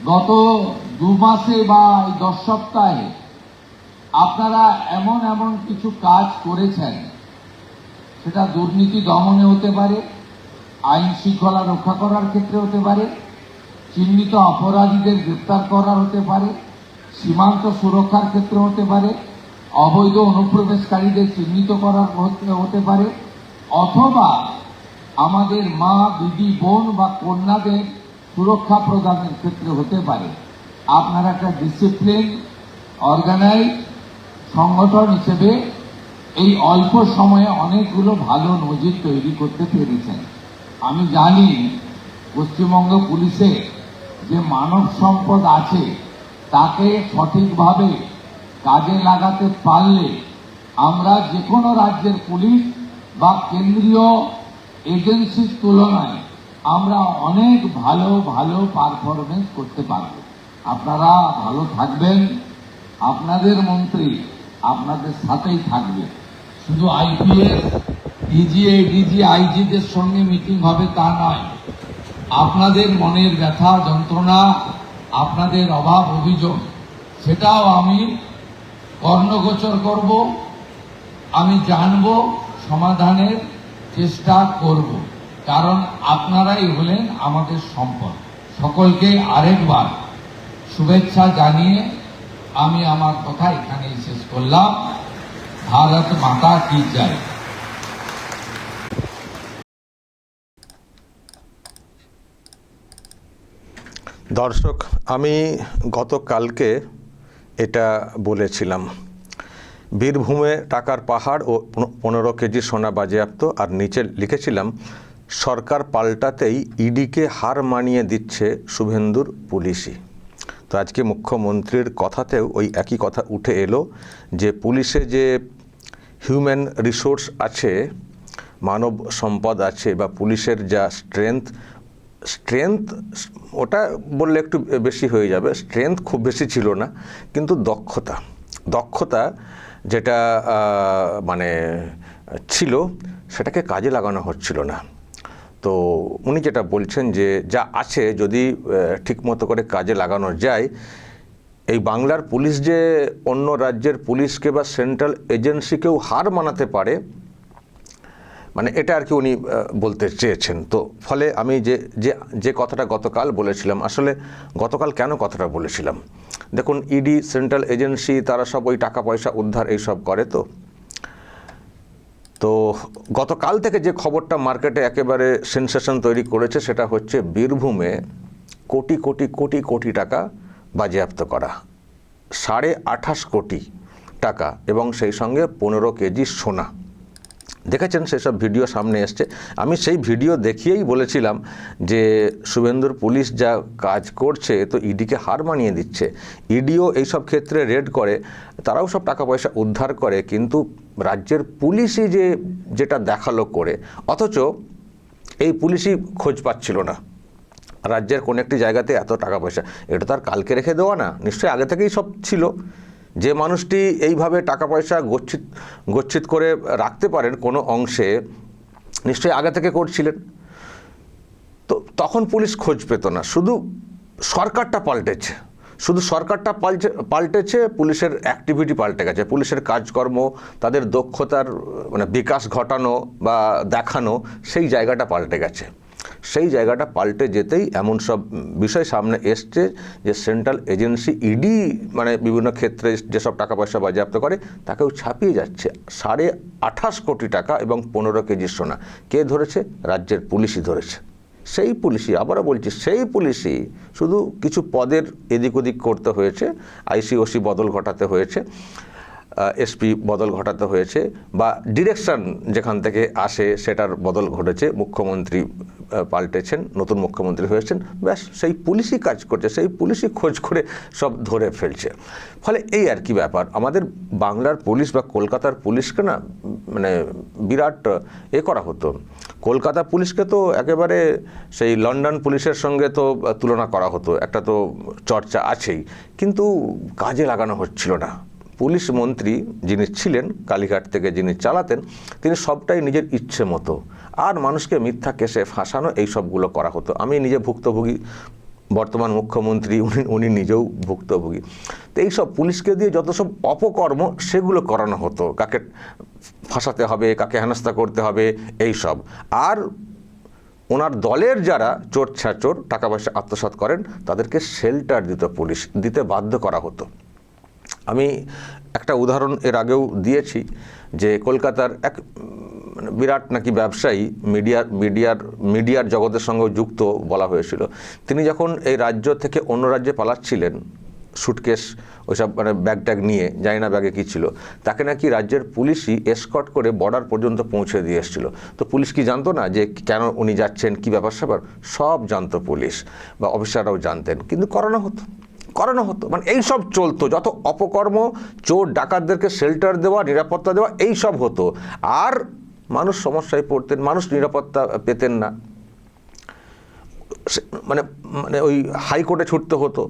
গত 2 মাসে বা 10 সপ্তাহে আপনারা এমন এমন কিছু কাজ করেছেন, সেটা দুর্নীতি দমনে হতে পারে, আইন শৃঙ্খলা রক্ষা করার ক্ষেত্রে হতে পারে, চিহ্নিত অপরাধীদের গ্রেপ্তার করার হতে পারে, সীমান্ত সুরক্ষার ক্ষেত্রে হতে পারে, অবৈধ অনুপ্রবেশকারীদের চিহ্নিত করার হতে পারে, অথবা আমাদের মা, দিদি, বোন বা কন্যাদের সুরক্ষা প্রদানের ক্ষেত্রে হতে পারে। আপনারা একটা ডিসিপ্লিন, অর্গানাইজ সংগঠন হিসেবে এই অল্প সময়ে অনেকগুলো ভালো নজির তৈরি করতে পেরেছেন। আমি জানি পশ্চিমবঙ্গ পুলিশে যে মানব সম্পদ আছে তাকে সঠিকভাবে কাজে লাগাতে পারলে আমরা যে কোনো রাজ্যের পুলিশ বা কেন্দ্রীয় এজেন্সির তুলনায় আমরা অনেক ভালো ভালো পারফরমেন্স করতে পারব। আপনারা ভালো থাকবেন, আপনাদের মন্ত্রী আপনাদের সাথেই থাকবে। শুধু আইপিএস, ডিজি, এডিজি, আইজিদের সঙ্গে মিটিং হবে তা নয়, আপনাদের মনের ব্যথা যন্ত্রণা, আপনাদের অভাব অভিযোগ, সেটাও আমি কর্ণগোচর করব, আমি জানব, সমাধানের চেষ্টা করব, কারণ আপনারাই হলেন আমাদের সম্পদ। সকলকে আরেকবার শুভেচ্ছা জানিয়ে আমি আমার কথা এখানেই শেষ করলাম। ভারত মাতা কি জয়। দর্শক, আমি গতকালকে এটা বলেছিলাম, বীরভূমে টাকার পাহাড় ও 15 কেজি সোনা বাজেয়াপ্ত, আর নিচে লিখেছিলাম সরকার পাল্টাতেই ইডিকে হার মানিয়ে দিচ্ছে শুভেন্দুর পুলিশই। তো আজকে মুখ্যমন্ত্রীর কথাতেও ওই একই কথা উঠে এলো যে পুলিশে যে হিউম্যান রিসোর্স আছে, মানব সম্পদ আছে, বা পুলিশের যা স্ট্রেংথ ওটা বললে একটু বেশি হয়ে যাবে, স্ট্রেংথ খুব বেশি ছিল না, কিন্তু দক্ষতা যেটা মানে ছিল সেটাকে কাজে লাগানো হচ্ছিল না। তো উনি যেটা বলছেন যে যা আছে যদি ঠিকমতো করে কাজে লাগানো যায়, এই বাংলার পুলিশ যে অন্য রাজ্যের পুলিশকে বা সেন্ট্রাল এজেন্সিকেও হার মানাতে পারে, মানে এটা আর কি উনি বলতে চেয়েছেন। তো ফলে আমি যে কথাটা গতকাল বলেছিলাম, আসলে গতকাল কেন কথাটা বলেছিলাম, দেখুন ইডি, সেন্ট্রাল এজেন্সি, তারা সব ওই টাকা পয়সা উদ্ধার এইসব করে। তো গতকাল থেকে যে খবরটা মার্কেটে একেবারে সেনসেশন তৈরি করেছে সেটা হচ্ছে বীরভূমে কোটি কোটি কোটি কোটি টাকা বাজেয়াপ্ত করা, 28.5 কোটি টাকা, এবং সেই সঙ্গে 15 কেজি সোনা। দেখেছেন সেসব ভিডিও সামনে এসছে। আমি সেই ভিডিও দেখিয়েই বলেছিলাম যে শুভেন্দুর পুলিশ যা কাজ করছে তো ইডিকে হার মানিয়ে দিচ্ছে। ইডিও এইসব ক্ষেত্রে রেড করে, তারাও সব টাকা পয়সা উদ্ধার করে, কিন্তু রাজ্যের পুলিশই যেটা দেখালো করে, অথচ এই পুলিশই খোঁজ পাচ্ছিল না রাজ্যের কোন একটি জায়গাতে এত টাকা পয়সা। এটা তো আর কালকে রেখে দেওয়া না, নিশ্চয়ই আগে থেকেই সব ছিল। যে মানুষটি এইভাবে টাকা পয়সা গচ্ছিত করে রাখতে পারেন কোনো অংশে, নিশ্চয়ই আগে থেকে করছিলেন। তো তখন পুলিশ খোঁজ পেত না, শুধু সরকারটা পাল্টেছে, পুলিশের অ্যাক্টিভিটি পাল্টে গেছে, পুলিশের কাজকর্ম, তাদের দক্ষতার মানে বিকাশ ঘটানো বা দেখানো, সেই জায়গাটা পাল্টে গেছে। সেই জায়গাটা পাল্টে যেতেই এমন সব বিষয় সামনে এসছে যে সেন্ট্রাল এজেন্সি ইডি মানে বিভিন্ন ক্ষেত্রে যেসব টাকা পয়সা বাজেয়াপ্ত করে তাকেও ছাপিয়ে যাচ্ছে। 28.5 কোটি টাকা এবং 15 কেজি সোনা কে ধরেছে? রাজ্যের পুলিশই ধরেছে। সেই পুলিশই, আবারও বলছি, সেই পুলিশই, শুধু কিছু পদের এদিক ওদিক করতে হয়েছে, আইসিওসি বদল ঘটাতে হয়েছে, এসপি বদল ঘটাতে হয়েছে, বা ডিরেকশন যেখান থেকে আসে সেটার বদল ঘটেছে, মুখ্যমন্ত্রী পাল্টেছেন, নতুন মুখ্যমন্ত্রী হয়েছেন, ব্যাস সেই পুলিশই কাজ করছে, সেই পুলিশই খোঁজ করে সব ধরে ফেলছে। ফলে এই আর কি ব্যাপার, আমাদের বাংলার পুলিশ বা কলকাতার পুলিশকে না মানে বিরাট করা হতো। কলকাতা পুলিশকে তো একেবারে সেই লন্ডন পুলিশের সঙ্গে তো তুলনা করা হতো, একটা তো চর্চা আছেই, কিন্তু কাজে লাগানো হচ্ছিল না। পুলিশ মন্ত্রী যিনি ছিলেন, কালীঘাট থেকে যিনি চালাতেন, তিনি সবটাই নিজের ইচ্ছে মতো, আর মানুষকে মিথ্যা কেসে ফাঁসানো, এই সবগুলো করা হতো। আমি নিজে ভুক্তভোগী বর্তমান মুখ্যমন্ত্রী উনি নিজেও ভুক্তভোগী। তো এইসব পুলিশকে দিয়ে যত সব অপকর্ম সেগুলো করানো হতো, কাকে ফাঁসাতে হবে, কাকে হেনস্থা করতে হবে, এই সব। আর ওনার দলের যারা চোর ছ্যাচোর টাকা পয়সা আত্মসাৎ করেন তাদেরকে শেল্টার দিত, পুলিশ দিতে বাধ্য করা হতো। আমি একটা উদাহরণ এর আগেও দিয়েছি যে কলকাতার এক বিরাট নাকি ব্যবসায়ী, মিডিয়ার জগতের সঙ্গে যুক্ত বলা হয়েছিল, তিনি যখন এই রাজ্য থেকে অন্য রাজ্যে পালাচ্ছিলেন সুটকেস ওইসব মানে ব্যাগ ট্যাগ নিয়ে, জানি না ব্যাগে কী ছিল, তাকে নাকি রাজ্যের পুলিশই এসকর্ট করে বর্ডার পর্যন্ত পৌঁছে দিয়ে এসেছিল। তো পুলিশ কি জানতো না যে কেন উনি যাচ্ছেন, কী ব্যাপার স্যাপার? সব জানতো পুলিশ বা অফিসাররাও জানতেন, কিন্তু করানো হতো। মানে এই সব চলতো, যত অপকর্ম, চোর ডাকাতদেরকে শেল্টার দেওয়া, নিরাপত্তা দেওয়া, এই সব হতো। আর মানুষ সমস্যায় পড়তেন, মানুষ নিরাপত্তা পেতেন না। মানে মানে ওই হাইকোর্টে ছুটতে হতো,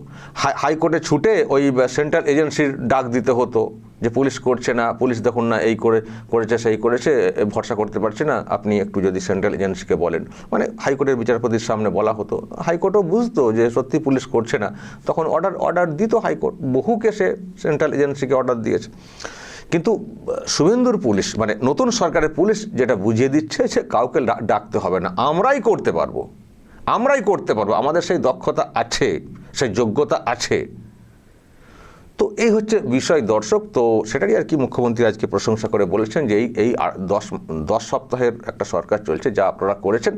হাইকোর্টে ছুটে ওই সেন্ট্রাল এজেন্সির ডাক দিতে হতো যে পুলিশ করছে না, পুলিশ দেখুন না এই করেছে সেই করেছে, ভরসা করতে পারছি না, আপনি একটু যদি সেন্ট্রাল এজেন্সিকে বলেন। মানে হাইকোর্টের বিচারপতির সামনে বলা হতো, হাইকোর্টও বুঝতো যে সত্যি পুলিশ করছে না, তখন অর্ডার দিত হাইকোর্ট। বহু কেসে সেন্ট্রাল এজেন্সিকে অর্ডার দিয়েছে। কিন্তু শুভেন্দুর পুলিশ, মানে নতুন সরকারের পুলিশ যেটা বুঝিয়ে দিচ্ছে যে কাউকে ডাকতে হবে না, আমরাই করতে পারবো, আমাদের সেই দক্ষতা আছে, সেই যোগ্যতা আছে। তো এই হচ্ছে বিষয় দর্শক। তো সেটারই আর কি মুখ্যমন্ত্রী আজকে প্রশংসা করে বলেছেন যে এই 10 সপ্তাহের একটা সরকার চলছে, যা আপনারা করেছেন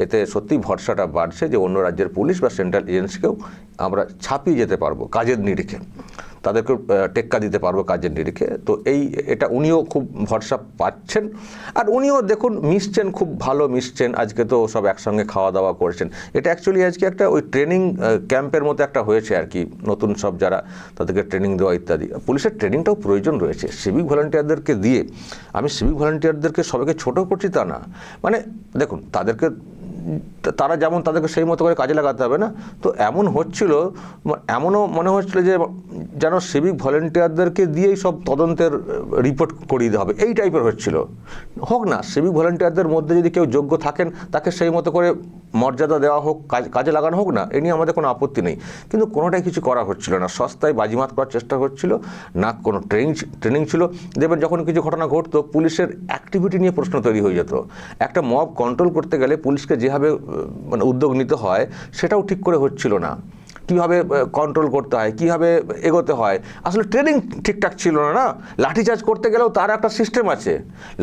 এতে সত্যি ভরসাটা বাড়ছে যে অন্য রাজ্যের পুলিশ বা সেন্ট্রাল এজেন্সিকেও আমরা ছাপিয়ে যেতে পারবো কাজের নিরিখে, তাদেরকে টেক্কা দিতে পারবো কাজের নিরিখে। তো এটা উনিও খুব ভরসা পাচ্ছেন। আর উনিও দেখুন মিশছেন, খুব ভালো মিশছেন। আজকে তো সব একসঙ্গে খাওয়া দাওয়া করেছেন। এটা অ্যাকচুয়ালি আজকে একটা ওই ট্রেনিং ক্যাম্পের মতো একটা হয়েছে আর কি, নতুন সব যারা, তাদেরকে ট্রেনিং দেওয়া ইত্যাদি। পুলিশের ট্রেনিংটাও প্রয়োজন রয়েছে সিভিক ভলান্টিয়ারদেরকে দিয়ে। আমি সিভিক ভলান্টিয়ারদেরকে সবাইকে ছোটো করছি তা না, মানে দেখুন তারা যেমন তাদেরকে সেই মতো করে কাজে লাগাতে হবে না। তো এমনও মনে হচ্ছিল যে যেন সিভিক ভলেন্টিয়ারদেরকে দিয়েই সব তদন্তের রিপোর্ট করিয়ে দিতে হবে, এই টাইপের হচ্ছিল। হোক না, সিভিক ভলেন্টিয়ারদের মধ্যে যদি কেউ যোগ্য থাকেন তাকে সেই মতো করে মর্যাদা দেওয়া হোক, কাজে লাগানো হোক না, এ নিয়ে আমাদের কোনো আপত্তি নেই। কিন্তু কোনোটাই কিছু করা হচ্ছিল না, সস্তায় বাজিমাত করার চেষ্টা হচ্ছিল না, কোনো ট্রেনিং ছিল। দেখবেন যখন কিছু ঘটনা ঘটতো, পুলিশের অ্যাক্টিভিটি নিয়ে প্রশ্ন তৈরি হয়ে যেত। একটা মব কন্ট্রোল করতে গেলে পুলিশকে যেভাবে মানে উদ্যোগ নিতে হয় সেটাও ঠিক করে হচ্ছিল না। কীভাবে কন্ট্রোল করতে হয়, কীভাবে এগোতে হয়, আসলে ট্রেনিং ঠিকঠাক ছিল না। লাঠিচার্জ করতে গেলেও তার একটা সিস্টেম আছে,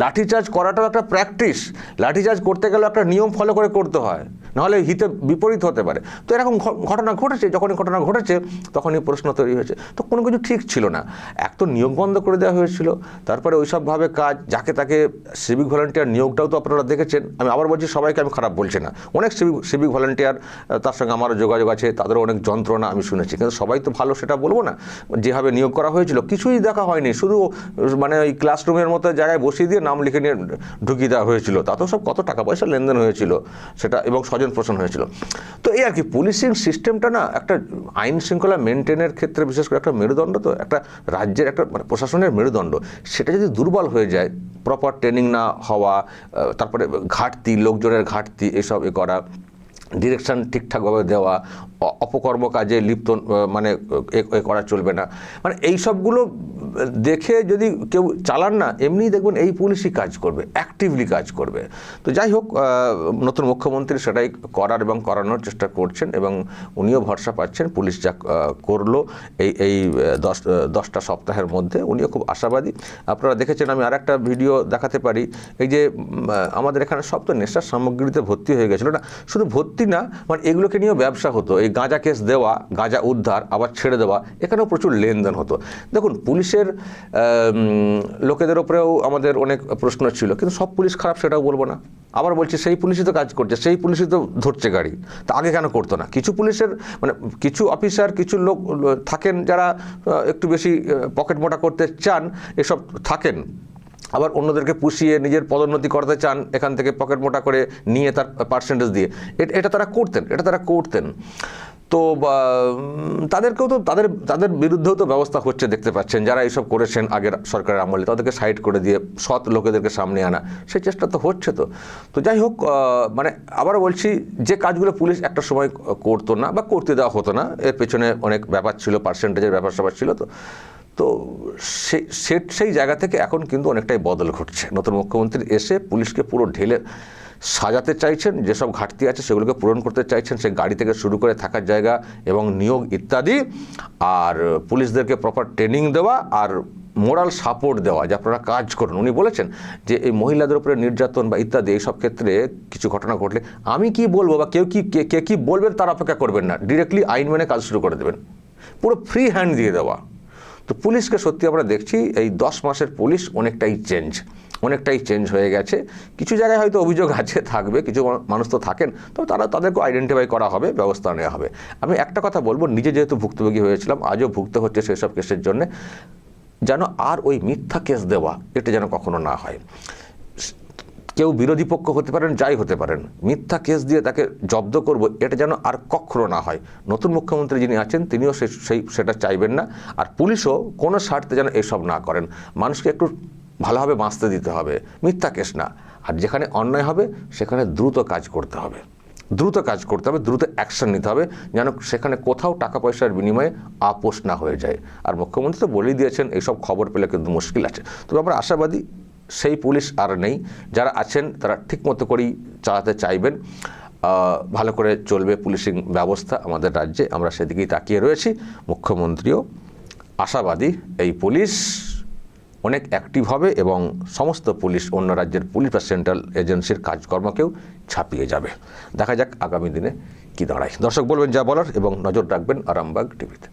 লাঠিচার্জ করাটাও একটা প্র্যাকটিস, লাঠিচার্জ করতে গেলেও একটা নিয়ম ফলো করে করতে হয়, নাহলে হিতে বিপরীত হতে পারে। তো এরকম ঘটনা ঘটেছে, যখনই ঘটনা ঘটেছে তখনই প্রশ্ন তৈরি হয়েছে। তো কোনো কিছু ঠিক ছিল না, এক তো নিয়োগ বন্ধ করে দেওয়া হয়েছিল, তারপরে ওইসবভাবে কাজ, যাকে তাকে সিভিক ভলান্টিয়ার নিয়োগটাও তো আপনারা দেখেছেন। আমি আবার বলছি, সবাইকে আমি খারাপ বলছি না, অনেক সিভিক ভলান্টিয়ার, তার সঙ্গে আমারও যোগাযোগ আছে, তাদেরও অনেক যন্ত্রণা আমি শুনেছি, কিন্তু সবাই তো ভালো সেটা বলবো না। যেভাবে নিয়োগ করা হয়েছিল কিছুই দেখা হয়নি, শুধু মানে ওই ক্লাসরুমের মতো জায়গায় বসিয়ে দিয়ে নাম লিখে নিয়ে ঢুকিয়ে দেওয়া হয়েছিল, তাতেও সব কত টাকা পয়সা লেনদেন হয়েছিল সেটা, এবং স্বজন পোষণ হয়েছিল। তো এই আর কি, পুলিশিং সিস্টেমটা না একটা আইন শৃঙ্খলা মেনটেনের ক্ষেত্রে বিশেষ করে একটা মেরুদণ্ড, তো একটা রাজ্যের একটা মানে প্রশাসনের মেরুদণ্ড, সেটা যদি দুর্বল হয়ে যায়, প্রপার ট্রেনিং না হওয়া, তারপরে ঘাটতি, লোকজনের ঘাটতি, এসব করা, ডিরেকশন ঠিকঠাকভাবে দেওয়া, অপকর্ম কাজে লিপ্ত মানে করা চলবে না, মানে এই সবগুলো দেখে যদি কেউ চালান না, এমনিই দেখবেন এই পুলিশই কাজ করবে, অ্যাক্টিভলি কাজ করবে। তো যাই হোক, নতুন মুখ্যমন্ত্রী সেটাই করার এবং করানোর চেষ্টা করছেন, এবং উনিও ভরসা পাচ্ছেন। পুলিশ যা করলো এই 10টা সপ্তাহের মধ্যে, উনিও খুব আশাবাদী। আপনারা দেখেছেন, আমি আর একটা ভিডিও দেখাতে পারি, এই যে আমাদের এখানে সব তো নেশার সামগ্রীতে ভর্তি হয়ে গেছিলো না, শুধু ভর্তি না, মানে এগুলোকে নিয়েও ব্যবসা হতো। এই গাঁজা কেস দেওয়া, গাঁজা উদ্ধার, আবার ছেড়ে দেওয়া, এখানেও প্রচুর লেনদেন হতো। দেখুন, পুলিশের লোকেদের ওপরেও আমাদের অনেক প্রশ্ন ছিল, কিন্তু সব পুলিশ খারাপ সেটাও বলবো না। আবার বলছি, সেই পুলিশই তো কাজ করছে, সেই পুলিশই তো ধরছে গাড়ি, তা আগে কেন করতো না? কিছু পুলিশের মানে কিছু অফিসার, কিছু লোক থাকেন যারা একটু বেশি পকেট মোটা করতে চান, এসব থাকেন। আবার অন্যদেরকে পুষিয়ে নিজের পদোন্নতি করতে চান, এখান থেকে পকেট মোটা করে নিয়ে তার পার্সেন্টেজ দিয়ে, এটা তারা করতেন। তো তাদেরকেও তো তাদের বিরুদ্ধেও তো ব্যবস্থা হচ্ছে দেখতে পাচ্ছেন, যারা এইসব করেছেন আগের সরকারের আমলে তাদেরকে সাইড করে দিয়ে সৎ লোকেদেরকে সামনে আনা, সেই চেষ্টা তো হচ্ছে। তো যাই হোক, মানে আবারও বলছি, যে কাজগুলো পুলিশ একটা সময় করতো না বা করতে দেওয়া হতো না, এর পেছনে অনেক ব্যাপার ছিল, পার্সেন্টেজের ব্যাপার ছিল। তো সেই জায়গা থেকে এখন কিন্তু অনেকটাই বদল ঘটছে। নতুন মুখ্যমন্ত্রী এসে পুলিশকে পুরো ঢেলে সাজাতে চাইছেন, যেসব ঘাটতি আছে সেগুলোকে পূরণ করতে চাইছেন, সে গাড়ি থেকে শুরু করে থাকার জায়গা এবং নিয়োগ ইত্যাদি, আর পুলিশদেরকে প্রপার ট্রেনিং দেওয়া আর মোরাল সাপোর্ট দেওয়া যে আপনারা কাজ করুন। উনি বলেছেন যে এই মহিলাদের উপরে নির্যাতন বা ইত্যাদি এইসব ক্ষেত্রে কিছু ঘটনা ঘটলে আমি কি বলবো বা কে কি বলবেন তার অপেক্ষা করবেন না, ডিরেক্টলি আইন মেনে কাজ শুরু করে দেবেন, পুরো ফ্রি হ্যান্ড দিয়ে দেওয়া। তো পুলিশকে সত্যি আমরা দেখছি এই 10 মাসের পুলিশ অনেকটাই চেঞ্জ হয়ে গেছে। কিছু জায়গায় হয়তো অভিযোগ আছে, থাকবে, কিছু মানুষ তো থাকেন, তবে তাদেরকে আইডেন্টিফাই করা হবে, ব্যবস্থা নেওয়া হবে। আমি একটা কথা বলবো, নিজে যেহেতু ভুক্তভোগী হয়েছিলাম, আজও ভুগতে হচ্ছে সেসব কেসের জন্য, যেন আর ওই মিথ্যা কেস দেওয়া এটা যেন কখনো না হয়। কেউ বিরোধী পক্ষ হতে পারেন, যাই হতে পারেন, মিথ্যা কেস দিয়ে তাকে জব্দ করব এটা যেন আর কখনো না হয়। নতুন মুখ্যমন্ত্রী যিনি আছেন তিনিও সেটা চাইবেন না, আর পুলিশও কোনো স্বার্থে যেন এসব না করেন। মানুষকে একটু ভালোভাবে বাঁচতে দিতে হবে, মিথ্যা কেস না। আর যেখানে অন্যায় হবে সেখানে দ্রুত কাজ করতে হবে, দ্রুত অ্যাকশন নিতে হবে, যেন সেখানে কোথাও টাকা পয়সার বিনিময়ে আপোষ না হয়ে যায়। আর মুখ্যমন্ত্রী তো বলেই দিয়েছেন এইসব খবর পেলে কিন্তু মুশকিল আছে। তবে আমরা আশাবাদী সেই পুলিশ আর নেই, যারা আছেন তারা ঠিকমতো করেই চালাতে চাইবেন, ভালো করে চলবে পুলিশিং ব্যবস্থা আমাদের রাজ্যে, আমরা সেদিকেই তাকিয়ে রয়েছি। মুখ্যমন্ত্রীও আশাবাদী এই পুলিশ অনেক অ্যাক্টিভ হবে এবং সমস্ত পুলিশ, অন্য রাজ্যের পুলিশ বা সেন্ট্রাল এজেন্সির কাজকর্মকেও ছাপিয়ে যাবে। দেখা যাক আগামী দিনে কি দাঁড়ায়। দর্শক বলবেন যা বলার এবং নজর রাখবেন আরামবাগ টিভিতে।